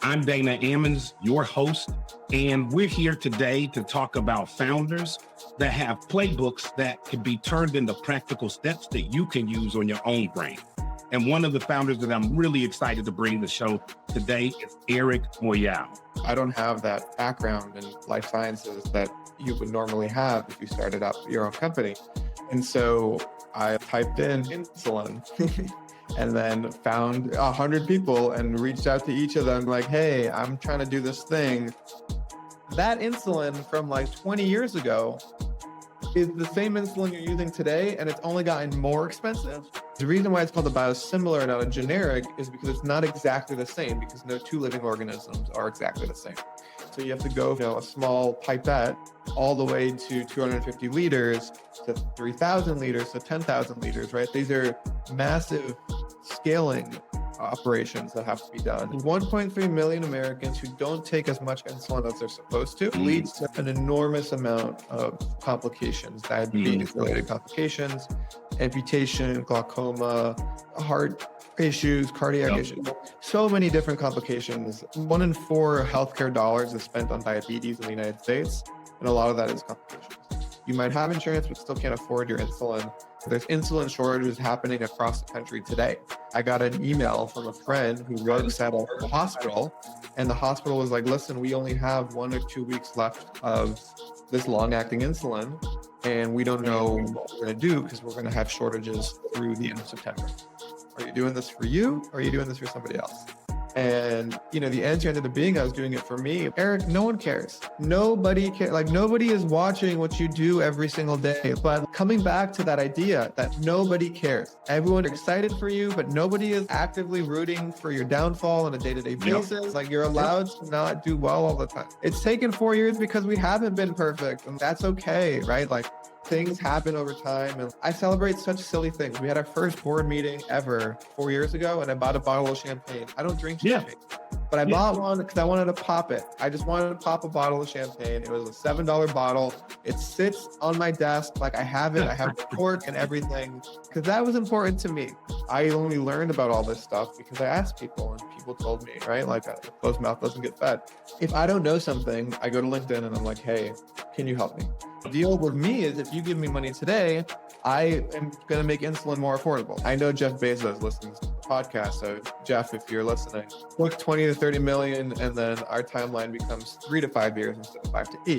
I'm Dana Ammons, your host, and we're here today to talk about founders that have playbooks that can be turned into practical steps that you can use on your own brain. And one of the founders that I'm really excited to bring to the show today is Eric Moyal. I don't have that background in life sciences that you would normally have if you started up your own company. And so I typed in insulin and then found 100 people and reached out to each of them like, hey, I'm trying to do this thing. That insulin from like 20 years ago is the same insulin you're using today, and it's only gotten more expensive. The reason why it's called a biosimilar and not a generic is because it's not exactly the same, because no two living organisms are exactly the same. So you have to go from a small pipette all the way to 250 liters to 3,000 liters to 10,000 liters, right? These are massive scaling operations that have to be done. 1.3 million Americans who don't take as much insulin as they're supposed to leads to an enormous amount of complications, diabetes-related complications, amputation, glaucoma, heart issues, cardiac issues, so many different complications. 1 in 4 healthcare dollars is spent on diabetes in the United States, and a lot of that is complications. You might have insurance, but still can't afford your insulin. There's insulin shortages happening across the country today. I got an email from a friend who works at a hospital, and the hospital was like, listen, we only have 1 or 2 weeks left of this long-acting insulin, and we don't know what we're going to do because we're going to have shortages through the end of September. Are you doing this for you, or are you doing this for somebody else? And, the answer ended up being I was doing it for me. Eric, no one cares. Nobody cares. Like, nobody is watching what you do every single day. But coming back to that idea that nobody cares. Everyone's excited for you, but nobody is actively rooting for your downfall on a day-to-day basis. Like, you're allowed to not do well all the time. It's taken 4 years because we haven't been perfect, and that's okay, right? Like, things happen over time, and I celebrate such silly things. We had our first board meeting ever 4 years ago, and I bought a bottle of champagne. I don't drink champagne, but I bought one because I wanted to pop it. I just wanted to pop a bottle of champagne. It was a $7 bottle. It sits on my desk like I have it. I have the cork and everything because that was important to me. I only learned about all this stuff because I asked people, and people told me, right? Like, a closed mouth doesn't get fed. If I don't know something, I go to LinkedIn and I'm like, hey, can you help me? The deal with me is if you give me money today, I am going to make insulin more affordable. I know Jeff Bezos listens to the podcast. So Jeff, if you're listening, book 20 to 30 million, and then our timeline becomes 3 to 5 years instead of 5 to 8.